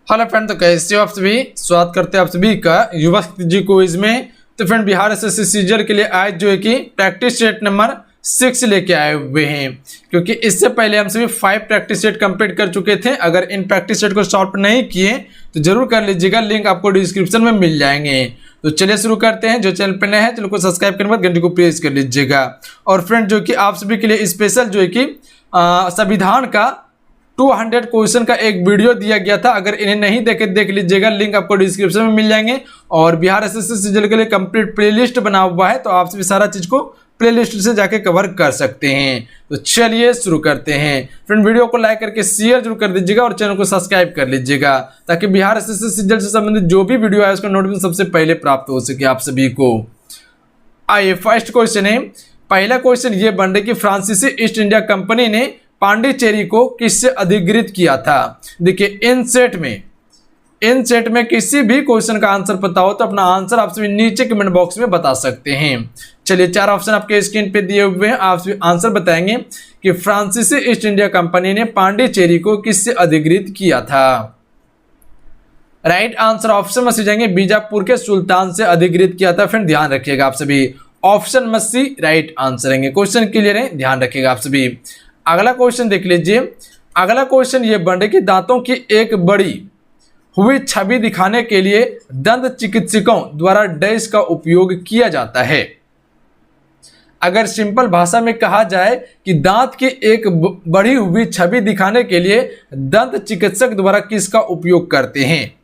Hello friend, तो कैसे हो आप सभी। स्वागत करते हैं आप सभी का युवा जी क्विज में। तो फ्रेंड, बिहार एसएससी सीजीएल के लिए आज जो है कि प्रैक्टिस सेट नंबर 6 लेके आए हुए हैं, क्योंकि इससे पहले हम सभी 5 प्रैक्टिस सेट कंप्लीट कर चुके थे। अगर इन प्रैक्टिस सेट को सॉल्व नहीं किए तो जरूर कर लीजिएगा, लिंक आपको डिस्क्रिप्शन में मिल जाएंगे। तो चलिए शुरू करते हैं। जो चैनल पर नए हैं चैनल को सब्सक्राइब करने के बाद घंटी को प्रेस कर लीजिएगा। और फ्रेंड, जो कि आप सभी के लिए स्पेशल जो है कि संविधान का 200 क्वेश्चन का एक वीडियो दिया गया था। अगर इन्हें नहीं देखे देख लीजिएगा, लिंक आपको डिस्क्रिप्शन में मिल जाएंगे। और बिहार एसएससी सीजीएल के लिए कंप्लीट प्लेलिस्ट बना हुआ है, तो आप सभी सारा चीज को प्लेलिस्ट से जाके कवर कर सकते हैं। तो चलिए शुरू करते हैं। फ्रेंड, वीडियो को लाइक करके शेयर जरूर कर दीजिएगा और चैनल को सब्सक्राइब कर लीजिएगा, ताकि बिहार एसएससी सीजीएल से संबंधित जो भी वीडियो है उसका नोटिफिकेशन सबसे पहले प्राप्त हो सके आप सभी को। आइए, फर्स्ट क्वेश्चन है। पहला क्वेश्चन ये बन रहा है कि फ्रांसीसी ईस्ट इंडिया कंपनी ने पांडिचेरी को किससे अधिकृत किया था। देखिए, इन सेट में किसी भी क्वेश्चन का आंसर पता हो तो अपना आंसर आप सभी नीचे कमेंट बॉक्स में बता सकते हैं। चलिए, 4 ऑप्शन आपके स्क्रीन पे दिए हुए हैं, आप सभी आंसर बताएंगे कि फ्रांसीसी ईस्ट इंडिया कंपनी ने पांडिचेरी को किससे अधिकृत किया था। राइट आंसर ऑप्शन में से जाएंगे बीजापुर के सुल्तान से अधिकृत किया था। फ्रेंड, ध्यान रखिएगा आप सभी, ऑप्शन में सी राइट आंसर रहेंगे। क्वेश्चन क्लियर है, ध्यान रखिएगा आप सभी। अगला क्वेश्चन देख लीजिए। अगला क्वेश्चन ये बन रहा है कि दांतों की एक बड़ी हुई छवि दिखाने के लिए दंत चिकित्सकों द्वारा डैश का उपयोग किया जाता है। अगर सिंपल भाषा में कहा जाए कि दांत की एक बड़ी हुई छवि दिखाने के लिए दंत चिकित्सक द्वारा किसका उपयोग करते हैं,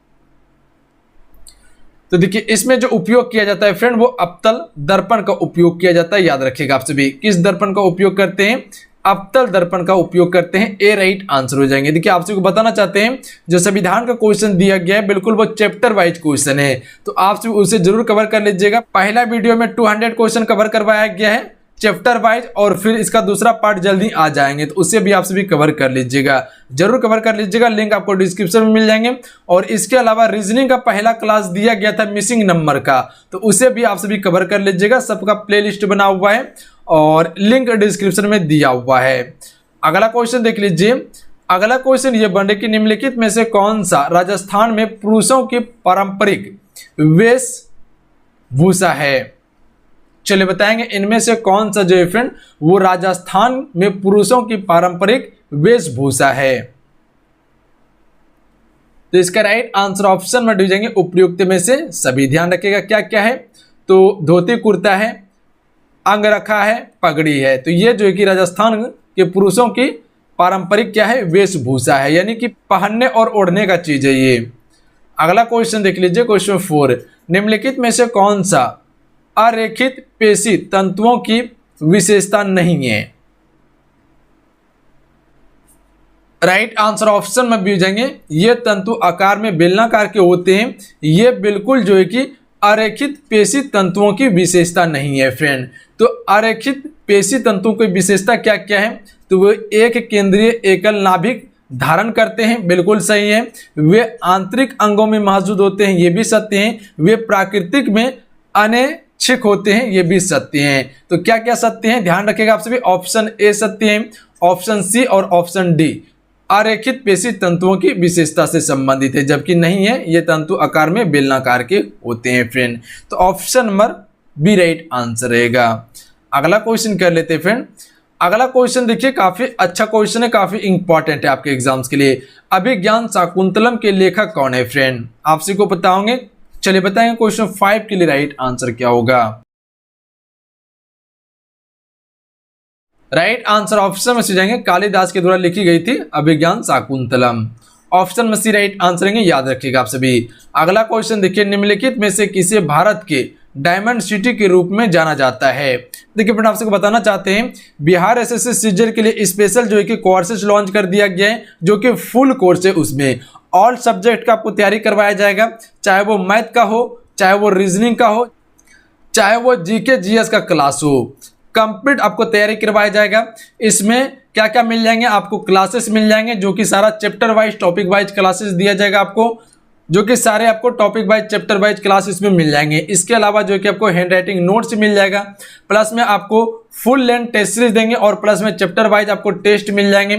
तो देखिए इसमें जो उपयोग किया जाता है फ्रेंड, वो अवतल दर्पण का उपयोग किया जाता है। याद रखिएगा आप सभी, किस दर्पण का उपयोग करते हैं, अवतल दर्पण का उपयोग करते हैं। ए राइट आंसर हो जाएंगे। देखिए, आपसे को बताना चाहते हैं जो संविधान का क्वेश्चन दिया गया है बिल्कुल वो चैप्टर वाइज क्वेश्चन है, तो आप उसे जरूर कवर कर लीजिएगा। पहला वीडियो में 200 क्वेश्चन कवर करवाया गया है चैप्टर वाइज, और फिर इसका दूसरा पार्ट जल्दी आ जाएंगे, तो उसे भी आप सभी कवर कर लीजिएगा, जरूर कवर कर लीजिएगा। लिंक आपको डिस्क्रिप्शन में मिल जाएंगे। और इसके अलावा रीजनिंग का पहला क्लास दिया गया था मिसिंग नंबर का, तो उसे भी आप सभी कवर कर लीजिएगा। सबका प्लेलिस्ट बना हुआ है और लिंक डिस्क्रिप्शन में दिया हुआ है। अगला क्वेश्चन देख लीजिए। अगला क्वेश्चन ये बन रहा है कि निम्नलिखित में से कौन सा राजस्थान में पुरुषों की पारंपरिक वेशभूषा है। चलिए बताएंगे इनमें से कौन सा जो है फ्रेंड वो राजस्थान में पुरुषों की पारंपरिक वेशभूषा है। तो इसका राइट आंसर ऑप्शन में दी जाएंगे उपयुक्त में से सभी। ध्यान रखिएगा क्या क्या है, तो धोती कुर्ता है, अंगरखा है, पगड़ी है। तो ये जो है कि राजस्थान के पुरुषों की पारंपरिक क्या है, वेशभूषा है, यानी कि पहनने और ओढ़ने का चीज है ये। अगला क्वेश्चन देख लीजिए, क्वेश्चन 4। निम्नलिखित में से कौन सा अरेखित पेशी तंतुओं की विशेषता नहीं है। राइट आंसर ऑप्शन में भी जाएंगे ये तंतु आकार में बेलनाकार के होते हैं। ये बिल्कुल जो है कि अरेखित पेशी तंतुओं की विशेषता नहीं है फ्रेंड। तो अरेखित पेशी तंतुओं की विशेषता क्या क्या है, तो वो एक केंद्रीय एकल नाभिक धारण करते हैं, बिल्कुल सही है। वे आंतरिक अंगों में मौजूद होते हैं, ये भी सत्य है। वे प्राकृतिक में अनैच्छिक होते हैं, ये भी सत्य है। तो क्या क्या सत्य है, ध्यान रखिएगा आप सभी। ऑप्शन ए सत्य है, ऑप्शन सी और ऑप्शन डी अरेखित पेशी तंतुओं की विशेषता से संबंधित है, जबकि नहीं है, ये तंतु आकार में बेलनाकार के होते हैं फ्रेंड। तो option number B right answer रहेगा। अगला क्वेश्चन कर लेते हैं फ्रेंड। अगला क्वेश्चन देखिए, काफी अच्छा क्वेश्चन है, काफी इंपॉर्टेंट है आपके एग्जाम्स के लिए। अभिज्ञान शाकुंतलम के लेखक कौन है फ्रेंड, आपसे को पता होंगे। चलिए बताएंगे क्वेश्चन 5 के लिए राइट आंसर क्या होगा। राइट आंसर ऑप्शन में से जाएंगे कालिदास के द्वारा लिखी गई थी अभिज्ञान शाकुंतलम। ऑप्शन में सी राइट आंसर रहेंगे, याद रखिएगा आप सभी। अगला क्वेश्चन देखिए, निम्नलिखित में से किसे भारत के डायमंड सिटी के रूप में जाना जाता है। देखिए फ्रेंड, आपसे बताना चाहते हैं बिहार एसएससी सीजीएल के लिए स्पेशल जो है कि कोर्सेज लॉन्च कर दिया गया है, जो कि फुल कोर्स है। उसमें ऑल सब्जेक्ट का आपको तैयारी करवाया जाएगा, चाहे वो मैथ का हो, चाहे वो रीजनिंग का हो, चाहे वो जीके जीएस का क्लास हो, कंप्लीट आपको तैयारी करवाया जाएगा। इसमें क्या क्या मिल जाएंगे आपको, क्लासेस मिल जाएंगे, जो कि सारा chapter wise topic wise classes दिया जाएगा आपको, जो कि सारे आपको topic wise chapter wise class इसमें मिल जाएंगे। इसके अलावा जो कि आपको हैंड राइटिंग नोट्स मिल जाएगा, प्लस में आपको फुल लेंथ टेस्ट सीरीज देंगे, और प्लस में चैप्टर वाइज आपको टेस्ट मिल जाएंगे,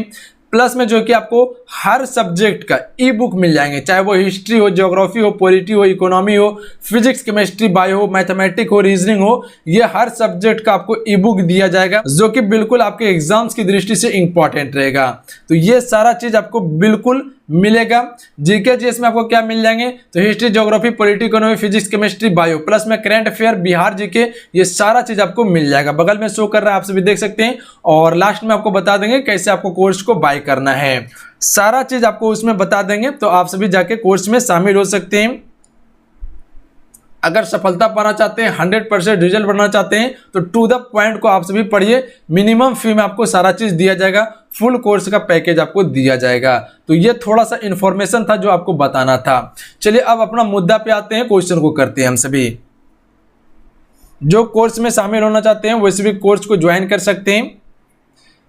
प्लस में जो कि आपको हर सब्जेक्ट का ई बुक मिल जाएंगे, चाहे वो हिस्ट्री हो, ज्योग्राफी हो, पॉलिटी हो, इकोनॉमी हो, फिजिक्स, केमिस्ट्री, बायो हो, मैथमेटिक्स हो, रीजनिंग हो, ये हर सब्जेक्ट का आपको ई बुक दिया जाएगा जो कि बिल्कुल आपके एग्जाम्स की दृष्टि से इंपॉर्टेंट रहेगा। तो ये सारा चीज आपको बिल्कुल मिलेगा। जीके जीएस में आपको क्या मिल जाएंगे, तो history, geography, polity, economy, physics, chemistry, bio, plus में करंट अफेयर, बिहार जीके, ये सारा चीज आपको मिल जाएगा। बगल में शो कर रहा है, आप सभी देख सकते हैं। और लास्ट में आपको बता देंगे कैसे आपको कोर्स को बाय करना है, सारा चीज आपको उसमें बता देंगे। तो आप सभी जाके कोर्स में शामिल हो सकते हैं। अगर सफलता पाना चाहते हैं, 100% रिजल्ट बनना चाहते हैं, तो टू द पॉइंट को आप सभी पढ़िए। मिनिमम फी में आपको सारा चीज दिया जाएगा, फुल कोर्स का पैकेज आपको दिया जाएगा। तो ये थोड़ा सा इंफॉर्मेशन था जो आपको बताना था। चलिए अब अपना मुद्दा पे आते हैं, क्वेश्चन को करते हैं। हम सभी जो कोर्स में शामिल होना चाहते हैं वैसे भी कोर्स को ज्वाइन कर सकते हैं।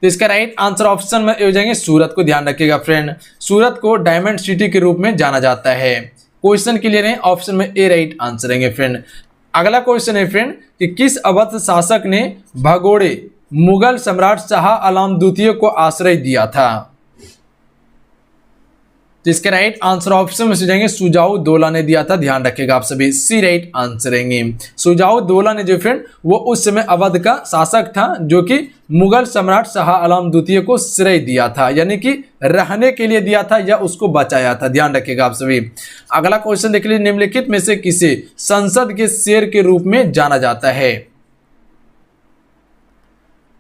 तो इसका राइट आंसर ऑप्शन में हो जाएंगे सूरत को। ध्यान रखिएगा फ्रेंड, सूरत को डायमंड सिटी के रूप में जाना जाता है। क्वेश्चन क्लियर है, ऑप्शन में ए राइट आंसर रहेंगे फ्रेंड। अगला क्वेश्चन है फ्रेंड कि किस अवध शासक ने भगोड़े मुगल सम्राट शाह आलम द्वितीय को आश्रय दिया था। तो इसके राइट आंसर ऑप्शन में से जाएंगे सुजाऊ दौला ने दिया था। ध्यान रखिएगा आप सभी, सी राइट आंसर रहेंगे। सुजाऊ दौला ने जो फ्रेंड वो उस समय अवध का शासक था जो कि मुगल सम्राट शाह आलम द्वितीय को श्रेय दिया था, यानी कि रहने के लिए दिया था या उसको बचाया था। ध्यान रखिएगा आप सभी। अगला क्वेश्चन देख लीजिए, निम्नलिखित में से किसे संसद के शेर के रूप में जाना जाता है।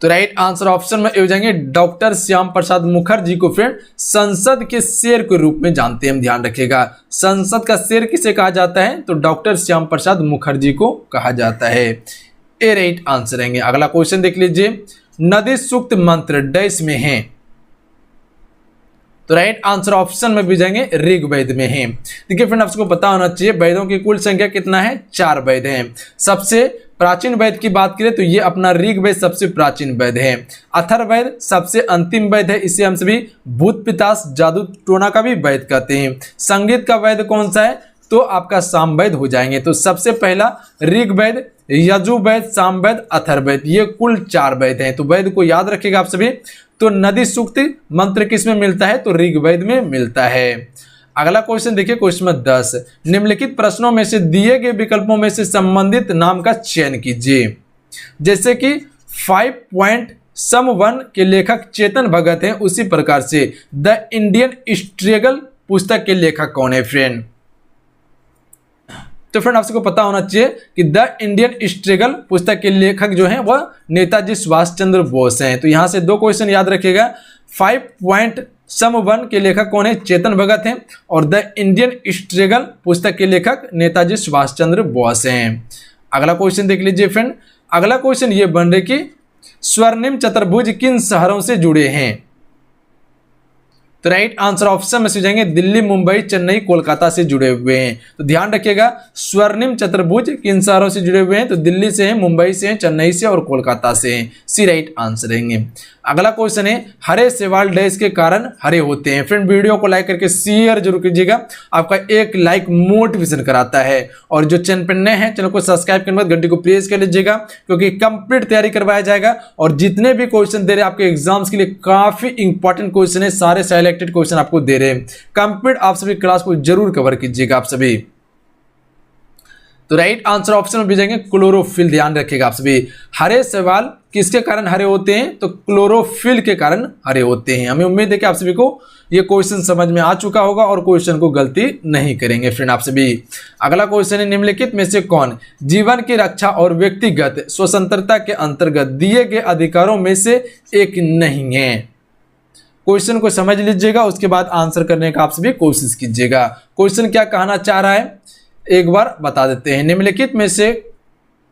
तो राइट आंसर ऑप्शन में हो जाएंगे डॉक्टर श्याम प्रसाद मुखर्जी को फ्रेंड संसद के शेर के रूप में जानते हैं हम। ध्यान रखिएगा, संसद का शेर किसे कहा जाता है, तो डॉक्टर श्याम प्रसाद मुखर्जी को कहा जाता है। ए राइट आंसर रहेंगे। अगला क्वेश्चन देख लीजिए, नदी सूक्त मंत्र डैश में है। तो राइट आंसर ऑप्शन में भी जाएंगे ऋग्वेद में है। देखिए फ्रेंड, आपको पता होना चाहिए वेदों की कुल संख्या कितना है, 4 वेद हैं। सबसे प्राचीन वेद की बात करें तो ये अपना ऋग्वेद सबसे प्राचीन वेद है। अथर्ववेद सबसे अंतिम वेद है, इसे हम सभी भूत पिशाच जादू टोना का भी वेद कहते हैं। संगीत का वेद कौन सा है, तो आपका सामवेद हो जाएंगे। तो सबसे पहला ऋग्वेद, यजुर्वेद, सामवेद, अथर्ववेद, ये कुल 4 वेद हैं। तो वेद को याद रखिएगा आप सभी। तो नदी सूक्त मंत्र किस में मिलता है, तो ऋग्वेद में मिलता है। अगला क्वेश्चन देखिए, क्वेश्चन नंबर 10, निम्नलिखित प्रश्नों में से दिए गए विकल्पों में से संबंधित नाम का चयन कीजिए। जैसे कि 5.1 के लेखक चेतन भगत हैं, उसी प्रकार से द इंडियन स्ट्रगल पुस्तक के लेखक कौन है फ्रेंड। तो फ्रेंड आपको पता होना चाहिए कि द इंडियन स्ट्रगल पुस्तक के लेखक जो हैं वह नेताजी सुभाष चंद्र बोस हैं। तो यहां से 2 क्वेश्चन याद रखिएगा। 5.1 के लेखक कौन है, चेतन भगत हैं, और द इंडियन स्ट्रगल पुस्तक के लेखक नेताजी सुभाष चंद्र बोस हैं। अगला क्वेश्चन देख लीजिए फ्रेंड। अगला क्वेश्चन ये बन रहे कि स्वर्णिम चतुर्भुज किन शहरों से जुड़े हैं। तो राइट आंसर ऑप्शन में से जाएंगे दिल्ली, मुंबई, चेन्नई, कोलकाता से जुड़े हुए हैं। तो ध्यान रखिएगा, स्वर्णिम चतुर्भुज किन शहरों से जुड़े हुए हैं, तो दिल्ली से हैं, मुंबई से हैं, चेन्नई से और कोलकाता से हैं। सी राइट आंसर रहेंगे। अगला क्वेश्चन है, हरे सेवाल डैश के कारण हरे होते हैं। फ्रेंड वीडियो को लाइक करके शेयर जरूर कीजिएगा, आपका एक लाइक मोटिवेशन कराता है। और जो चैनल पर नए हैं, चैनल को सब्सक्राइब करने के बाद घंटी को प्रेस कर लीजिएगा, क्योंकि कंप्लीट तैयारी करवाया जाएगा। और जितने भी क्वेश्चन दे रहे हैं आपके एग्जाम्स के लिए काफी इंपॉर्टेंट क्वेश्चन है, सारे सिलेक्टेड क्वेश्चन आपको दे रहे हैं। कंप्लीट आप सभी क्लास को जरूर कवर कीजिएगा आप सभी। तो राइट आंसर ऑप्शन में भी जाएंगे क्लोरोफिल। ध्यान रखिएगा आप सभी, हरे सवाल किसके कारण हरे होते हैं, तो क्लोरोफिल के कारण हरे होते हैं। हमें उम्मीद है कि आप सभी को ये क्वेश्चन समझ में आ चुका होगा और क्वेश्चन को गलती नहीं करेंगे फ्रेंड आप सभी। अगला क्वेश्चन है, निम्नलिखित में से कौन जीवन की रक्षा और व्यक्तिगत स्वतंत्रता के अंतर्गत दिए गए अधिकारों में से एक नहीं है। क्वेश्चन को समझ लीजिएगा, उसके बाद आंसर करने का आप सभी कोशिश कीजिएगा। क्वेश्चन क्या कहना चाह रहा है एक बार बता देते हैं। निम्नलिखित में से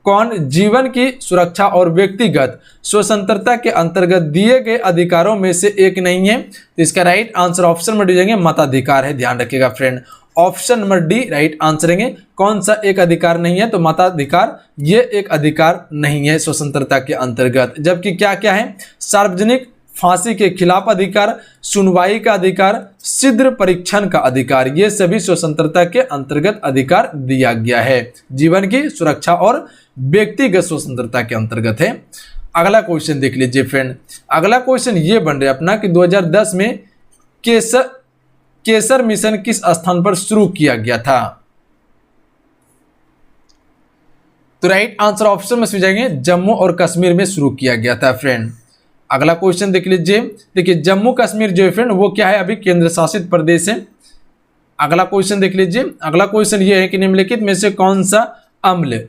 कौन जीवन की सुरक्षा और व्यक्तिगत स्वतंत्रता के अंतर्गत दिए गए अधिकारों में से एक नहीं है। तो इसका राइट आंसर ऑप्शन में जाएंगे मताधिकार है। ध्यान रखिएगा friend, option number D right answer है। कौन सा एक अधिकार नहीं है, तो मताधिकार ये एक अधिकार नहीं है स्वतंत्रता के अंतर्गत। जबकि क्या क्या है, सार्वजनिक फांसी के खिलाफ अधिकार, सुनवाई का अधिकार, शीघ्र परीक्षण का अधिकार, ये सभी स्वतंत्रता के अंतर्गत अधिकार दिया गया है। जीवन की सुरक्षा और व्यक्तिगत स्वतंत्रता के अंतर्गत है। अगला क्वेश्चन देख लीजिए फ्रेंड। अगला क्वेश्चन ये बन रहा है अपना कि 2010 में केसर मिशन किस स्थान पर शुरू किया गया था? तो राइट आंसर ऑप्शन में जाएंगे जम्मू और कश्मीर में शुरू किया गया था फ्रेंड। अगला क्वेश्चन देख लीजिए। देखिए जम्मू कश्मीर जो है फ्रेंड वो क्या है, अभी केंद्र शासित प्रदेश है। अगला क्वेश्चन देख लीजिए। अगला क्वेश्चन ये है कि निम्नलिखित में से कौन सा अम्ल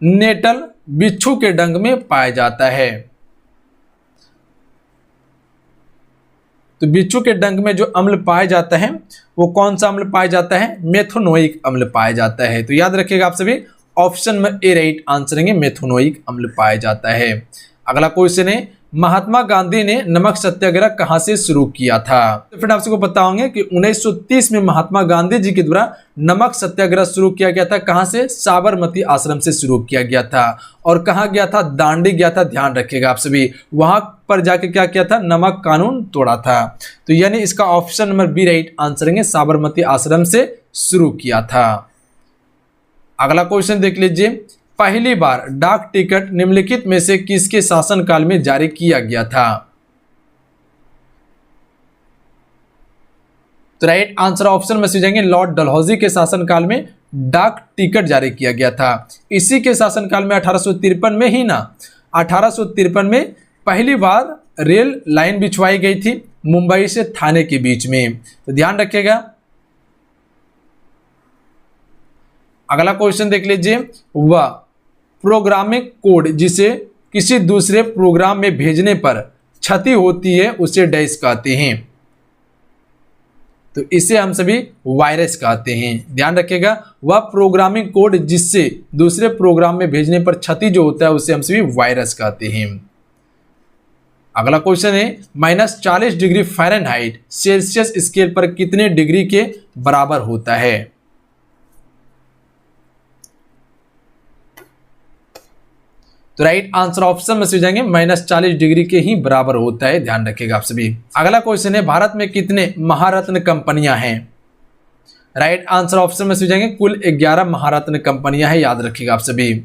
नेटल बिच्छू के डंक में पाया जाता है? तो बिच्छू के डंक में जो अम्ल पाया जाता है वो कौन सा अम्ल पाया जाता है? मेथोनोइक अम्ल पाया जाता है। तो याद रखिएगा आप सभी, ऑप्शन में ए राइट आंसर है, मेथोनोइक अम्ल पाया जाता है। अगला क्वेश्चन है महात्मा गांधी ने नमक सत्याग्रह कहां से शुरू किया था? तो फ्रेंड आप सबको पता होंगे कि 1930 में महात्मा गांधी जी के द्वारा नमक सत्याग्रह शुरू किया गया था। कहां से? साबरमती आश्रम से शुरू किया गया था। और कहां गया था? दांडी गया था। ध्यान रखिएगा आप सभी, वहां पर जाके क्या किया था? नमक कानून तोड़ा था। तो यानी इसका option number B right answer है, साबरमती आश्रम से शुरू किया था। अगला क्वेश्चन देख लीजिए। पहली बार डाक टिकट निम्नलिखित में से किसके शासनकाल में जारी किया गया था? तो राइट आंसर ऑप्शन में जाएंगे लॉर्ड डलहौजी के शासनकाल में डाक टिकट जारी किया गया था। इसी के शासनकाल में 1853 में ही ना, 1853 में पहली बार रेल लाइन बिछवाई गई थी मुंबई से थाने के बीच में। तो ध्यान रखिएगा। अगला क्वेश्चन देख लीजिए। वह प्रोग्रामिंग कोड जिसे किसी दूसरे प्रोग्राम में भेजने पर क्षति होती है उसे डैश कहते हैं। तो इसे हम सभी वायरस कहते हैं। ध्यान रखिएगा, वह प्रोग्रामिंग कोड जिससे दूसरे प्रोग्राम में भेजने पर क्षति जो होता है उसे हम सभी वायरस कहते हैं। अगला क्वेश्चन है -40 डिग्री फ़ारेनहाइट सेल्सियस स्केल पर कितने डिग्री के बराबर होता है? तो राइट आंसर ऑप्शन में से जाएंगे -40 डिग्री के ही बराबर होता है। ध्यान रखिएगा आप सभी। अगला क्वेश्चन है भारत में कितने महारत्न कंपनियां हैं? राइट आंसर ऑप्शन में से जाएंगे कुल 11 महारत्न कंपनियां हैं। याद रखिएगा आप सभी।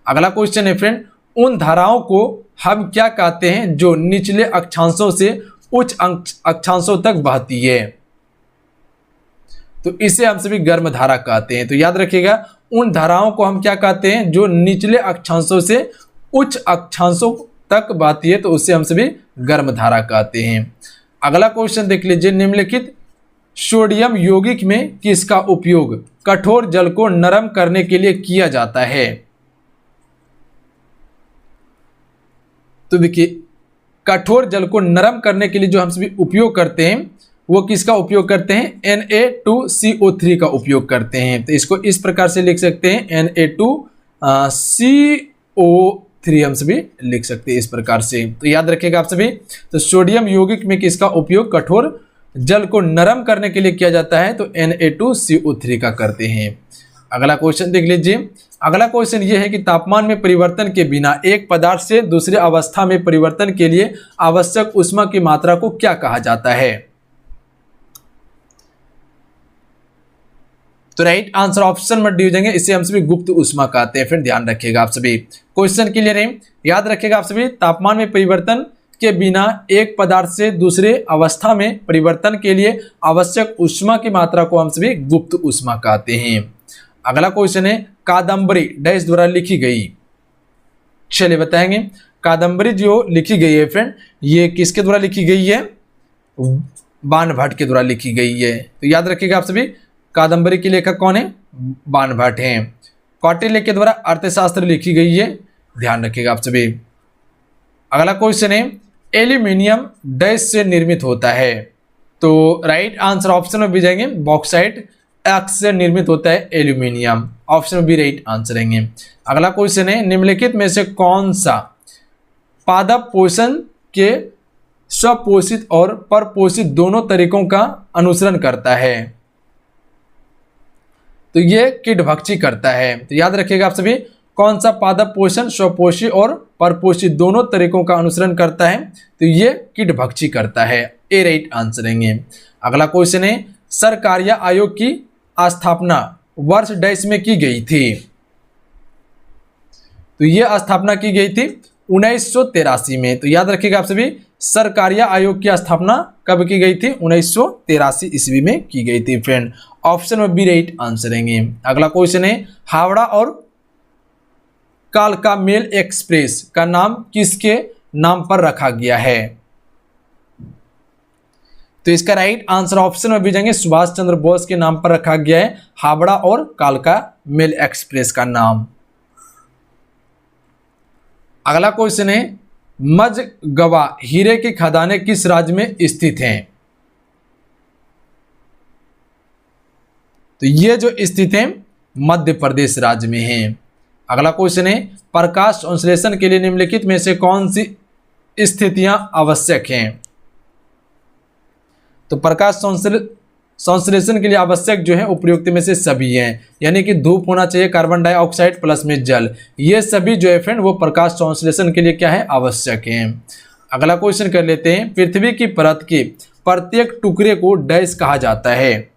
अगला क्वेश्चन है फ्रेंड उन धाराओं को हम क्या कहते हैं जो निचले अक्षांशों से उच्च अक्षांशों तक बहती है? तो इसे हम सभी गर्म धारा कहते हैं। तो याद रखिएगा उन धाराओं को हम क्या कहते हैं जो निचले अक्षांशों से उच्च अक्षांशों तक बहती है, तो उससे हम सभी गर्म धारा कहते हैं। अगला क्वेश्चन देख लीजिए। निम्नलिखित सोडियम यौगिक में किसका उपयोग कठोर जल को नरम करने के लिए किया जाता है? तो देखिए कठोर जल को नरम करने के लिए जो हम सभी उपयोग करते हैं वो किसका उपयोग करते हैं? Na2CO3 का उपयोग करते हैं। तो इसको इस प्रकार से लिख सकते हैं Na2CO3 हम सभी लिख सकते हैं इस प्रकार से। तो याद रखिएगा आप सभी। तो सोडियम यौगिक में किसका उपयोग कठोर जल को नरम करने के लिए किया जाता है? तो Na2CO3 का करते हैं। अगला क्वेश्चन देख लीजिए। अगला क्वेश्चन ये है कि तापमान में परिवर्तन के बिना एक पदार्थ से दूसरे अवस्था में परिवर्तन के लिए आवश्यक ऊष्मा की मात्रा को क्या कहा जाता है? तो राइट आंसर ऑप्शन में डी हो जाएंगे, इसे हम सभी गुप्त ऊष्मा कहते हैं। फिर ध्यान रखिएगा आप सभी। क्वेश्चन क्लियर है? याद रखिएगा आप सभी। तापमान में परिवर्तन के बिना एक पदार्थ से दूसरे अवस्था में परिवर्तन के लिए आवश्यक ऊष्मा की मात्रा को हम सभी गुप्त ऊष्मा कहते हैं। अगला क्वेश्चन है कादम्बरी डैश द्वारा लिखी गई। चलिए बताएंगे। कादम्बरी जो लिखी गई है फ्रेंड ये किसके द्वारा लिखी गई है? बाणभट्ट के द्वारा लिखी गई है। तो याद रखिएगा आप सभी कादम्बरी के लेखक कौन है? बाणभट्ट हैं। कौटिल्य के द्वारा अर्थशास्त्र लिखी गई है। ध्यान रखिएगा आप सभी। अगला क्वेश्चन है एल्यूमिनियम डैश से निर्मित होता है? तो राइट आंसर ऑप्शन में भी जाएंगे बॉक्साइट एक्स से निर्मित होता है एल्यूमिनियम। ऑप्शन में भी राइट आंसर रहेंगे। अगला क्वेश्चन है निम्नलिखित में से कौन सा पादप पोषण के स्वपोषित और परपोषित दोनों तरीकों का अनुसरण करता है? तो ये कीटभक्षी करता है। तो याद रखिएगा आप सभी कौन सा पादप पोषण स्वपोषी और परपोषी दोनों तरीकों का अनुसरण करता है? तो ये कीटभक्षी करता है। ए राइट आंसर रहेंगे। अगला क्वेश्चन है सरकारिया आयोग की स्थापना वर्ष डैश में की गई थी? तो ये स्थापना की गई थी 1983 में। तो याद रखिएगा आप सभी, सरकारिया आयोग की स्थापना कब की गई थी? 1983 ईस्वी में की गई थी फ्रेंड। ऑप्शन में बी राइट आंसर रहेंगे। अगला क्वेश्चन है, हावड़ा और कालका मेल एक्सप्रेस का नाम किसके नाम पर रखा गया है? तो इसका राइट आंसर ऑप्शन में भी जाएंगे, सुभाष चंद्र बोस के नाम पर रखा गया है हावड़ा और कालका मेल एक्सप्रेस का नाम। अगला क्वेश्चन है, मझगवा हीरे की खदानें किस राज्य में स्थित हैं? तो ये जो स्थित है मध्य प्रदेश राज्य में है। अगला क्वेश्चन है, प्रकाश संश्लेषण के लिए निम्नलिखित में से कौन सी स्थितियां आवश्यक हैं? तो प्रकाश संश्लेषण के लिए आवश्यक जो है उपयुक्त में से सभी हैं, यानी कि धूप होना चाहिए, कार्बन डाइऑक्साइड प्लस में जल, ये सभी जो है फ्रेंड वो प्रकाश संश्लेषण के लिए क्या है? आवश्यक है। अगला क्वेश्चन कर लेते हैं, पृथ्वी की परत के प्रत्येक टुकड़े को डैश कहा जाता है?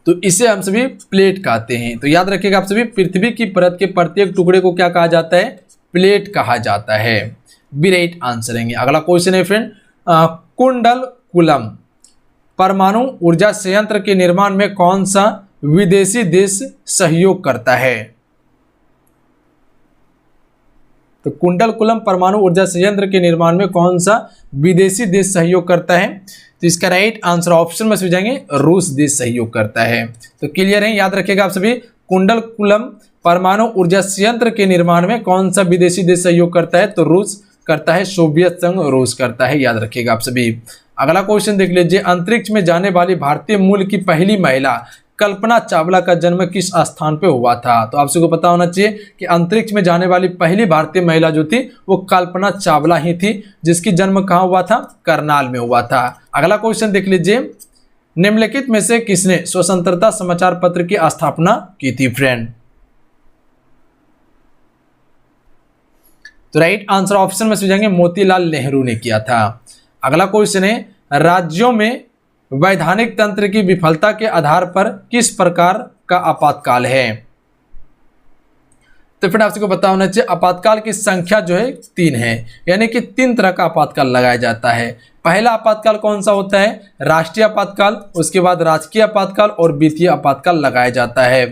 तो इसे हम सभी प्लेट कहते हैं। तो याद रखिएगा आप सभी, पृथ्वी की परत के प्रत्येक टुकड़े को क्या कहा जाता है? प्लेट कहा जाता है। बी राइट आंसर रहेंगे। अगला क्वेश्चन है फ्रेंड, कुंडलकुलम परमाणु ऊर्जा संयंत्र के निर्माण में कौन सा विदेशी देश सहयोग करता है? तो कुंडलकुलम परमाणु ऊर्जा संयंत्र के निर्माण में कौन सा विदेशी देश सहयोग करता है? तो इसका राइट आंसर ऑप्शन में से जाएंगे, रूस देश सहयोग करता है। तो क्लियर है, याद रखिएगा आप सभी, कुंडलकुलम परमाणु ऊर्जा संयंत्र के निर्माण में कौन सा विदेशी देश सहयोग करता है? तो रूस करता है, सोवियत संघ रूस करता है, याद रखिएगा आप सभी। अगला क्वेश्चन देख लीजिए, अंतरिक्ष में जाने वाली भारतीय मूल की पहली महिला कल्पना चावला का जन्म किस स्थान पे हुआ था? तो आप सबको पता होना चाहिए कि अंतरिक्ष में जाने वाली पहली भारतीय महिला जो थी वो कल्पना चावला ही थी, जिसकी जन्म कहाँ हुआ था? करनाल में हुआ था। अगला क्वेश्चन देख लीजिए, निम्नलिखित में से किसने स्वतंत्रता समाचार पत्र की स्थापना की थी फ्रेंड? तो राइट आंसर ऑप्शन में से जाएंगे, मोतीलाल नेहरू ने किया था। अगला क्वेश्चन है, राज्यों में वैधानिक तंत्र की विफलता के आधार पर किस प्रकार का आपातकाल है? तो फिर आपको पता होना चाहिए, आपातकाल की संख्या जो है 3 है, यानी कि 3 तरह का आपातकाल लगाया जाता है। पहला आपातकाल कौन सा होता है? राष्ट्रीय आपातकाल, उसके बाद राजकीय आपातकाल और वित्तीय आपातकाल लगाया जाता है।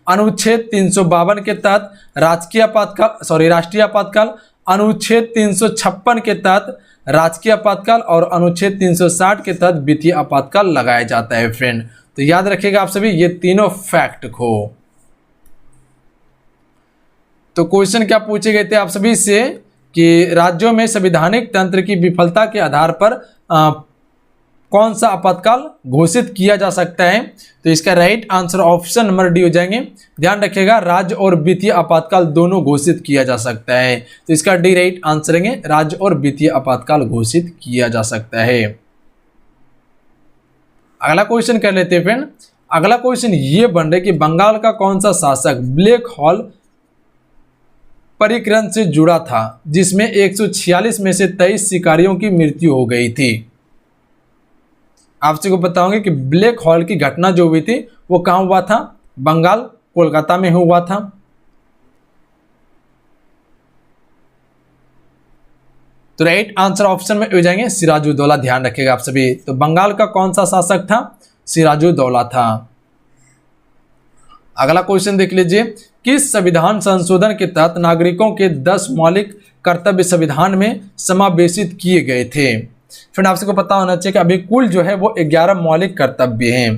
अनुच्छेद 352 के तहत राष्ट्रीय आपातकाल, अनुच्छेद 356 के तहत राजकीय आपातकाल और अनुच्छेद 360 के तहत वित्तीय आपातकाल लगाया जाता है फ्रेंड। तो याद रखिएगा आप सभी, ये तीनों फैक्ट को। तो क्वेश्चन क्या पूछे गए थे आप सभी से कि राज्यों में संवैधानिक तंत्र की विफलता के आधार पर कौन सा आपातकाल घोषित किया जा सकता है? तो इसका right answer option number D हो जाएंगे। ध्यान रखिएगा, राज्य और वित्तीय आपातकाल दोनों घोषित किया जा सकता है। तो इसका डी राइट आंसर रहेंगे, राज्य और वित्तीय आपातकाल घोषित किया जा सकता है। अगला क्वेश्चन कर लेते हैं फ्रेंड। अगला क्वेश्चन ये बन रहा है कि बंगाल का कौन सा शासक ब्लैक होल परिक्रम से जुड़ा था, जिसमें 146 में से 23 शिकारियों की मृत्यु हो गई थी? आप सबको बताओगे कि ब्लैक होल की घटना जो हुई थी वो कहाँ हुआ था? बंगाल, कोलकाता में हुआ था। तो राइट आंसर ऑप्शन में हो जाएंगे, सिराजुद्दौला। ध्यान रखिएगा आप सभी। तो बंगाल का कौन सा शासक था? सिराजुद्दौला था। अगला क्वेश्चन देख लीजिए, किस संविधान संशोधन के तहत नागरिकों के 10 मौलिक कर्तव्य संविधान में समावेशित किए गए थे? फ्रेंड आप सबको पता होना चाहिए कि अभी कुल जो है वो 11 मौलिक कर्तव्य हैं।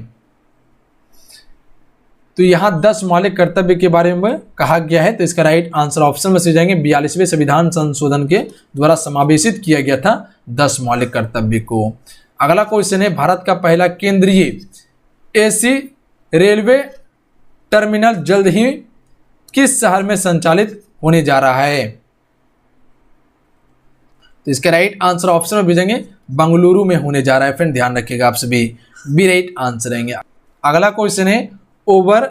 तो यहाँ 10 मौलिक कर्तव्य के बारे में कहा गया है। तो इसका राइट आंसर ऑप्शन में से जाएंगे, 42वें संविधान संशोधन के द्वारा समावेशित किया गया था 10 मौलिक कर्तव्य को। अगला क्वेश्चन है, भारत का पहला केंद्रीय एसी रेलवे टर्मिनल जल्द ही किस शहर में संचालित होने जा रहा है? तो इसका राइट आंसर ऑप्शन में भेजेंगे, बंगलुरु में होने जा रहा है फ्रेंड। ध्यान रखिएगा आप सभी, बी राइट आंसर रहेंगे। अगला क्वेश्चन है, ओवर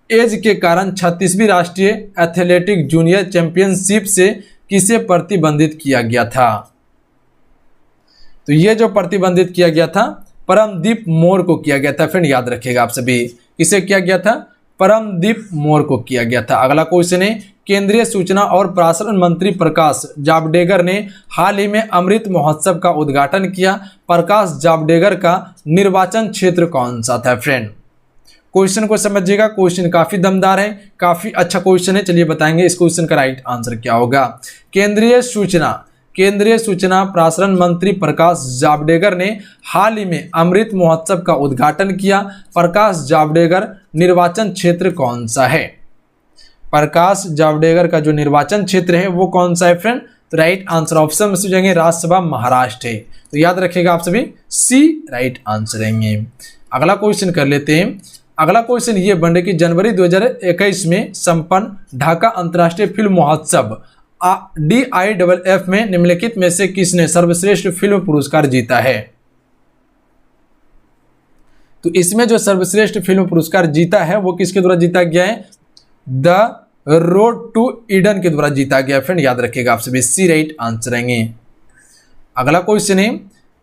एज के कारण 36वीं राष्ट्रीय एथलेटिक जूनियर चैंपियनशिप से किसे प्रतिबंधित किया गया था? तो ये जो प्रतिबंधित किया गया था परमदीप मोर को किया गया था फ्रेंड। याद रखिएगा आप सभी, किसे किया गया था? परमदीप मोर को किया गया था। अगला क्वेश्चन है, केंद्रीय सूचना और प्रसारण मंत्री प्रकाश जावड़ेकर ने हाल ही में अमृत महोत्सव का उद्घाटन किया। प्रकाश जावड़ेकर का निर्वाचन क्षेत्र कौन सा था फ्रेंड? क्वेश्चन को समझिएगा, क्वेश्चन काफी दमदार है, काफी अच्छा क्वेश्चन है। चलिए बताएंगे इस क्वेश्चन का राइट आंसर क्या होगा। केंद्रीय सूचना प्रसारण मंत्री प्रकाश जावड़ेकर ने हाल ही में अमृत महोत्सव का उद्घाटन किया। प्रकाश जावड़ेकर निर्वाचन क्षेत्र कौन सा है? प्रकाश जावड़ेकर का जो निर्वाचन क्षेत्र है वो कौन सा है फ्रेंड? तो राइट आंसर ऑप्शन में से जाएंगे राज्यसभा महाराष्ट्र है, तो याद रखिएगा आप सभी सी राइट आंसर रहेंगे। अगला क्वेश्चन कर लेते हैं। अगला क्वेश्चन ये बन रहा है कि जनवरी 2021 में संपन्न ढाका अंतर्राष्ट्रीय फिल्म महोत्सव DIFF में निम्नलिखित में से किसने सर्वश्रेष्ठ फिल्म पुरस्कार जीता है? तो इसमें जो सर्वश्रेष्ठ फिल्म पुरस्कार जीता है वो किसके द्वारा जीता गया है? द रोड टू ईडन के द्वारा जीता गया फ्रेंड, याद रखिएगा आप सभी सी राइट आंसर रहेंगे। अगला क्वेश्चन है,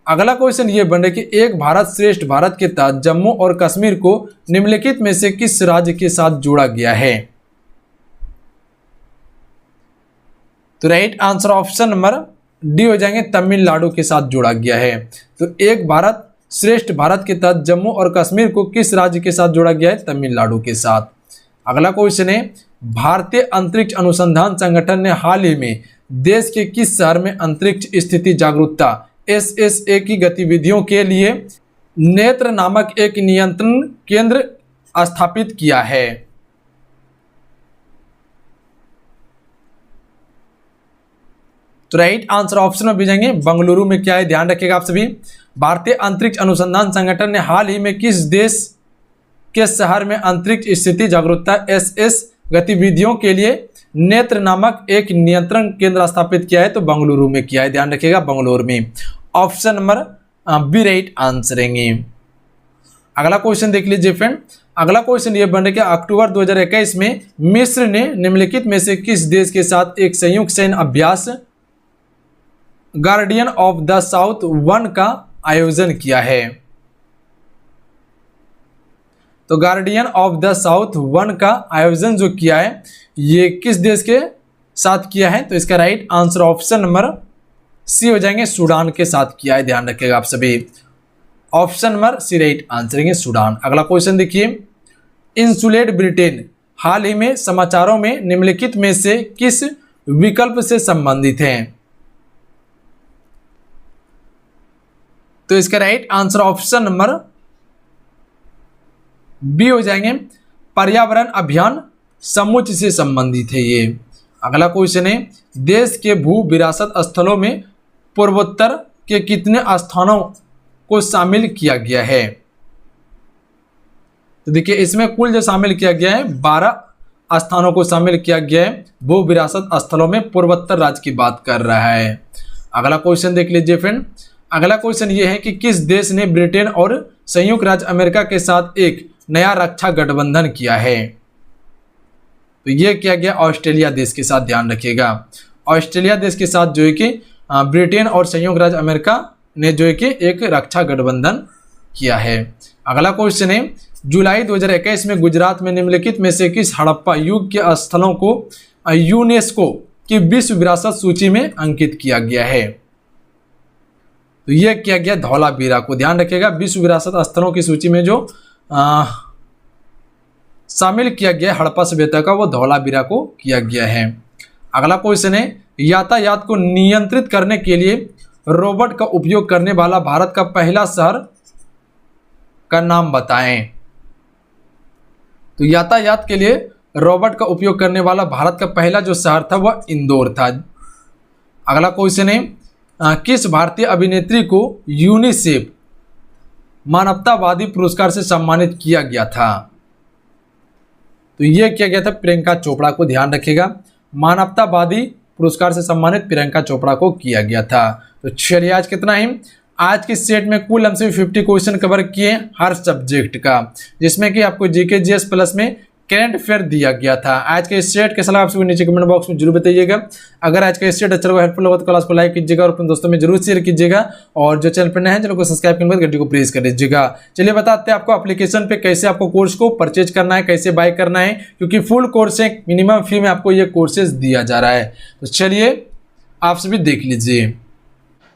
अगला क्वेश्चन ये बन रहा है कि एक भारत श्रेष्ठ भारत के तहत जम्मू और कश्मीर को निम्नलिखित में से किस राज्य के साथ जोड़ा गया है? तो right answer option number D हो जाएंगे, तमिलनाडु के साथ जोड़ा गया है। तो एक भारत श्रेष्ठ भारत के तहत जम्मू और कश्मीर को किस राज्य के साथ जोड़ा गया है? तमिलनाडु के साथ। अगला क्वेश्चन है, भारतीय अंतरिक्ष अनुसंधान संगठन ने हाल ही में देश के किस शहर में अंतरिक्ष स्थिति जागरूकता SSA की गतिविधियों के लिए नेत्र नामक एक नियंत्रण केंद्र स्थापित किया है? तो राइट आंसर ऑप्शन में भी जाएंगे बंगलुरु में। क्या है ध्यान रखिएगा आप सभी, भारतीय अंतरिक्ष अनुसंधान संगठन ने हाल ही में किस देश के शहर में अंतरिक्ष स्थिति जागरूकता SS गतिविधियों के लिए नेत्र नामक एक नियंत्रण केंद्र स्थापित किया है? तो बंगलुरु में किया है, ध्यान रखिएगा बंगलुरु में। Option number B right answer रहेंगे। अगला क्वेश्चन देख लीजिए फ्रेंड। अगला क्वेश्चन ये बन रहा है कि अक्टूबर 2021 में मिस्र ने निम्नलिखित में से किस देश के साथ एक संयुक्त सैन्य अभ्यास गार्डियन ऑफ द साउथ 1 का आयोजन किया है? तो गार्डियन ऑफ द साउथ 1 का आयोजन जो किया है ये किस देश के साथ किया है? तो इसका right answer option number C हो जाएंगे, सूडान के साथ किया है, ध्यान रखिएगा आप सभी। Option number C right answer है सूडान। अगला क्वेश्चन देखिए, इंसुलेट ब्रिटेन हाल ही में समाचारों में निम्नलिखित में से किस विकल्प से संबंधित हैं? तो इसका right answer option number B हो जाएंगे, पर्यावरण अभियान समुच से संबंधित है ये। अगला क्वेश्चन है, देश के भू विरासत स्थलों में पूर्वोत्तर के कितने स्थानों को शामिल किया गया है? तो देखिए इसमें कुल जो शामिल किया गया है 12 स्थानों को शामिल किया गया है। भू विरासत स्थलों में पूर्वोत्तर राज्य की बात कर रहा है। अगला क्वेश्चन देख लीजिए फ्रेंड। अगला क्वेश्चन ये है कि किस देश ने ब्रिटेन और संयुक्त राज्य अमेरिका के साथ एक नया रक्षा गठबंधन किया है? तो ये किया गया ऑस्ट्रेलिया देश के साथ, ध्यान रखिएगा। ऑस्ट्रेलिया देश के साथ जो है कि ब्रिटेन और संयुक्त राज्य अमेरिका ने जो है कि एक रक्षा गठबंधन किया है। अगला क्वेश्चन है, जुलाई 2021 में गुजरात में निम्नलिखित में से किस हड़प्पा युग के स्थलों को यूनेस्को की विश्व विरासत सूची में अंकित किया गया है? तो यह किया गया धौलावीरा को, ध्यान रखिएगा। विश्व विरासत स्थलों की सूची में जो शामिल किया गया हड़प्पा सभ्यता का वो धौलावीरा को किया गया है। अगला क्वेश्चन है, यातायात को नियंत्रित करने के लिए रोबोट का उपयोग करने वाला भारत का पहला शहर का नाम बताएं। तो यातायात के लिए रोबोट का उपयोग करने वाला भारत का पहला जो शहर था वह इंदौर था। अगला क्वेश्चन है, किस भारतीय अभिनेत्री को यूनिसेफ मानवतावादी पुरस्कार से सम्मानित किया गया था? तो यह किया गया था प्रियंका चोपड़ा को, ध्यान रखिएगा। मानवतावादी पुरस्कार से सम्मानित प्रियंका चोपड़ा को किया गया था। तो चलिए आज कितना ही, आज की सेट में कुल हमसे 50 क्वेश्चन कवर किए हर सब्जेक्ट का, जिसमें कि आपको जीके जीएस प्लस में करंट अफेयर दिया गया था। आज का स्टेट कैसा लगा आप सभी नीचे कमेंट बॉक्स में जरूर बताइएगा। अगर आज का स्टेट अच्छा लगा, हेल्पफुल लगा तो क्लास को लाइक कीजिएगा और अपने दोस्तों में जरूर शेयर कीजिएगा, और जो चैनल पर नए हैं चैनल को सब्सक्राइब करने के बाद घंटी को प्रेस कर दीजिएगा। चलिए बताते हैं आपको एप्लीकेशन पे कैसे आपको कोर्स को परचेज करना है, कैसे बाय करना है, क्योंकि फुल कोर्स है, मिनिमम फी में आपको ये कोर्सेज दिया जा रहा है। तो चलिए आप सभी देख लीजिए।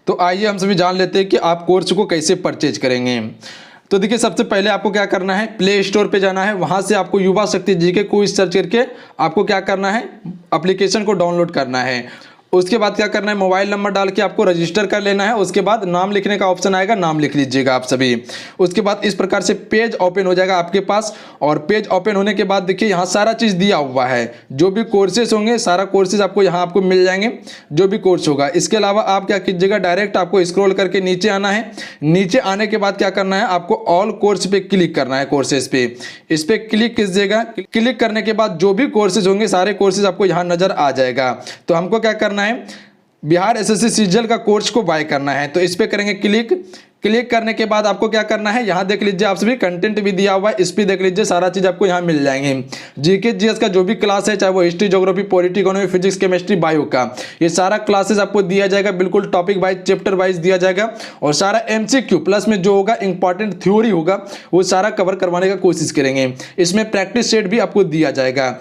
तो आइए हम सभी जान लेते हैं कि आप कोर्स को कैसे परचेज करेंगे। तो देखिए सबसे पहले आपको क्या करना है, प्ले स्टोर पे जाना है, वहां से आपको युवा शक्ति जीके को सर्च करके आपको क्या करना है, एप्लीकेशन को डाउनलोड करना है। उसके बाद क्या करना है, मोबाइल नंबर डाल के आपको रजिस्टर कर लेना है। उसके बाद नाम लिखने का ऑप्शन आएगा, नाम लिख लीजिएगा आप सभी। उसके बाद इस प्रकार से पेज ओपन हो जाएगा आपके पास, और पेज ओपन होने के बाद देखिए यहाँ सारा चीज़ दिया हुआ है, जो भी कोर्सेज होंगे सारा कोर्सेज आपको यहाँ आपको मिल जाएंगे, जो भी कोर्स होगा। इसके अलावा आप क्या कीजिएगा, डायरेक्ट आपको स्क्रॉल करके नीचे आना है। नीचे आने के बाद क्या करना है, आपको ऑल कोर्स पे क्लिक करना है, कोर्सेज पे इस पे क्लिक कीजिएगा। क्लिक करने के बाद जो भी कोर्सेज होंगे सारे कोर्सेज आपको यहाँ नजर आ जाएगा। तो हमको क्या करना है, बिहार एसएससी सीजीएल का कोर्स को बाय करना है। तो इस पे करेंगे क्लिक। क्लिक करने के बाद आपको क्या करना है, यहाँ देख लीजिए आप सभी कंटेंट भी दिया हुआ है, इस पे देख लीजिए सारा चीज आपको यहाँ मिल जाएंगे। जीके जीएस का जो भी क्लास है, चाहे वो history, geography, polity, economy, physics, chemistry, bio का, ये सारा क्लासेस आपको दिया जाएगा, बिल्कुल टॉपिक वाइज, चैप्टर वाइज दिया जाएगा। और सारा एमसीक्यू प्लस में जो होगा इंपॉर्टेंट थ्योरी होगा वो सारा कवर करवाने का कोशिश करेंगे। इसमें प्रैक्टिस सेट भी आपको दिया जाएगा।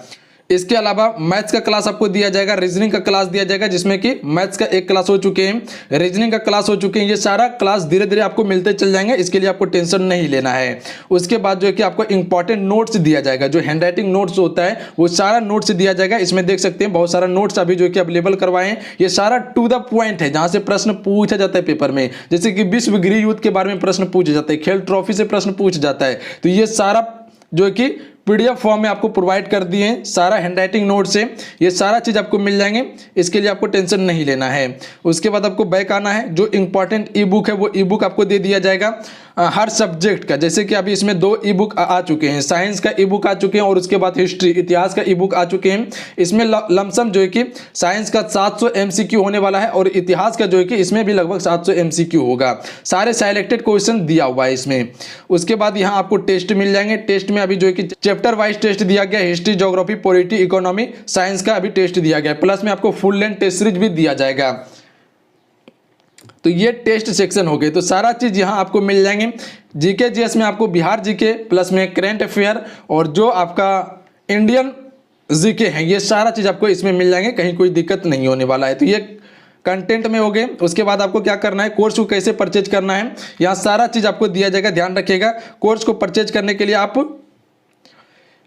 इसके अलावा मैथ्स का क्लास आपको दिया जाएगा, रीजनिंग का क्लास दिया जाएगा, जिसमें कि मैथ्स का एक क्लास हो चुके हैं, रीजनिंग का क्लास हो चुके हैं। ये सारा क्लास धीरे धीरे आपको मिलते चल जाएंगे, इसके लिए आपको टेंशन नहीं लेना है। उसके बाद जो है कि आपको इंपॉर्टेंट नोट्स दिया जाएगा, जो हैंड राइटिंग नोट्स होता है वो सारा नोट्स दिया जाएगा। इसमें देख सकते हैं बहुत सारा नोट्स अभी जो है कि अवेलेबल करवाए हैं। ये सारा टू द पॉइंट है, जहां से प्रश्न पूछा जाता है पेपर में, जैसे कि विश्व गृह युद्ध के बारे में प्रश्न पूछा जाता है, खेल ट्रॉफी से प्रश्न पूछा जाता है। तो ये सारा जो है कि पीडीएफ फॉर्म में आपको प्रोवाइड कर दिए हैं, सारा हैंडराइटिंग नोट से ये सारा चीज आपको मिल जाएंगे, इसके लिए आपको टेंशन नहीं लेना है। उसके बाद आपको बैक आना है, जो इंपॉर्टेंट ई बुक है वो ई बुक आपको दे दिया जाएगा हर सब्जेक्ट का। जैसे कि अभी इसमें 2 ई बुक आ चुके हैं, साइंस का ई बुक आ चुके हैं और उसके बाद हिस्ट्री, इतिहास का ई बुक आ चुके हैं। इसमें लमसम जो है कि साइंस का 700 एमसीक्यू होने वाला है, और इतिहास का जो है कि इसमें भी लगभग 700 एमसीक्यू होगा। सारे सिलेक्टेड क्वेश्चन दिया हुआ है इसमें। उसके बाद यहाँ आपको टेस्ट मिल जाएंगे। टेस्ट में अभी जो है कि चैप्टर वाइज टेस्ट दिया गया, history, geography, polity, economy, science का अभी टेस्ट दिया गया, प्लस में आपको फुल लेंथ टेस्ट सीरीज भी दिया जाएगा। तो ये टेस्ट सेक्शन हो गए। तो सारा चीज यहाँ आपको मिल जाएंगे। जीके जीएस में आपको बिहार जीके प्लस में करंट अफेयर और जो आपका इंडियन जीके है, ये सारा चीज आपको इसमें मिल जाएंगे, कहीं कोई दिक्कत नहीं होने वाला है। तो ये कंटेंट में हो गए। उसके बाद आपको क्या करना है, कोर्स को कैसे परचेज करना है, यहाँ सारा चीज आपको दिया जाएगा, ध्यान रखिएगा। कोर्स को परचेज करने के लिए आप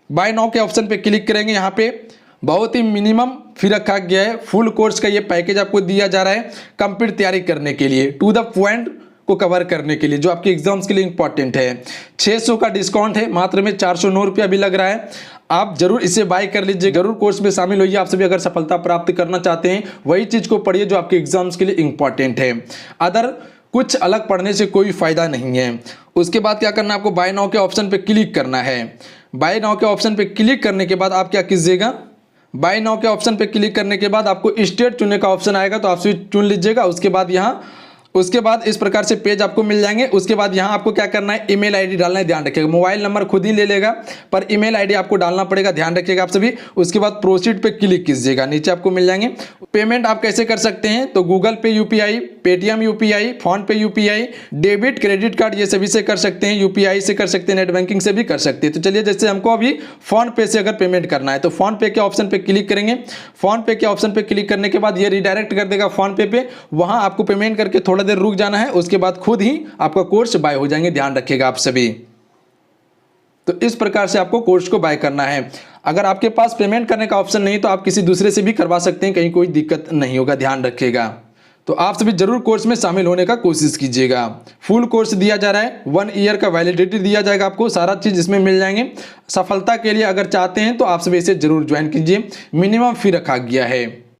बाय नाउ के ऑप्शन पे क्लिक करेंगे। यहाँ पे बहुत ही मिनिमम फी रखा गया है। फुल कोर्स का ये पैकेज आपको दिया जा रहा है कंप्लीट तैयारी करने के लिए, टू द पॉइंट को कवर करने के लिए, जो आपके एग्जाम्स के लिए इंपॉर्टेंट है। 600 का डिस्काउंट है, मात्र में 409 रुपया भी लग रहा है। आप जरूर इसे बाय कर लीजिए, जरूर कोर्स में शामिल होइए। आप सभी अगर सफलता प्राप्त करना चाहते हैं वही चीज को पढ़िए जो आपके एग्जाम्स के लिए इंपॉर्टेंट है। अदर कुछ अलग पढ़ने से कोई फायदा नहीं है। उसके बाद क्या करना है, आपको बाय नाउ के ऑप्शन पे क्लिक करना है। बाय नाउ के ऑप्शन पे क्लिक करने के बाद आप क्या कीजिएगा, बाय नाउ के ऑप्शन पे क्लिक करने के बाद आपको स्टेट चुनने का ऑप्शन आएगा, तो आप चुन लीजिएगा। उसके बाद इस प्रकार से पेज आपको मिल जाएंगे। उसके बाद यहाँ आपको क्या करना है, ईमेल आईडी डालना है, ध्यान रखिएगा। मोबाइल नंबर खुद ही ले लेगा, पर ईमेल आईडी आपको डालना पड़ेगा, ध्यान रखिएगा आप सभी। उसके बाद प्रोसीड पे क्लिक कीजिएगा, नीचे आपको मिल जाएंगे। पेमेंट आप कैसे कर सकते हैं, तो गूगल पे यूपीआई, पेटीएम यूपीआई, फोन पे यूपीआई, डेबिट, क्रेडिट कार्ड, ये सभी से कर सकते हैं। यूपीआई से कर सकते हैं, नेट बैंकिंग से भी कर सकते हैं। तो चलिए, जैसे हमको अभी फोन पे से अगर पेमेंट करना है तो फोन पे के ऑप्शन पे क्लिक करेंगे। फोन पे के ऑप्शन पे क्लिक करने के बाद ये रिडायरेक्ट कर देगा फोन पे वहां आपको पेमेंट करके थोड़ा देर रुक जाना है। उसके बाद खुद ही आपका कोर्स बाय हो जाएंगे, ध्यान रखिएगा आप सभी। तो इस प्रकार से आपको कोर्स को बाय करना है। अगर आपके पास पेमेंट करने का ऑप्शन नहीं तो आप किसी दूसरे से भी करवा सकते हैं, कहीं कोई दिक्कत नहीं होगा, ध्यान रखिएगा। तो आप सभी जरूर कोर्स में शामिल होने का कोशिश कीजिएगा। फुल कोर्स दिया जा रहा है, 1 ईयर का वैलिडिटी दिया जाएगा आपको, सारा चीज इसमें मिल जाएंगे। सफलता के लिए अगर चाहते हैं तो आप सभी इसे जरूर ज्वाइन कीजिए, मिनिमम फी रखा गया है।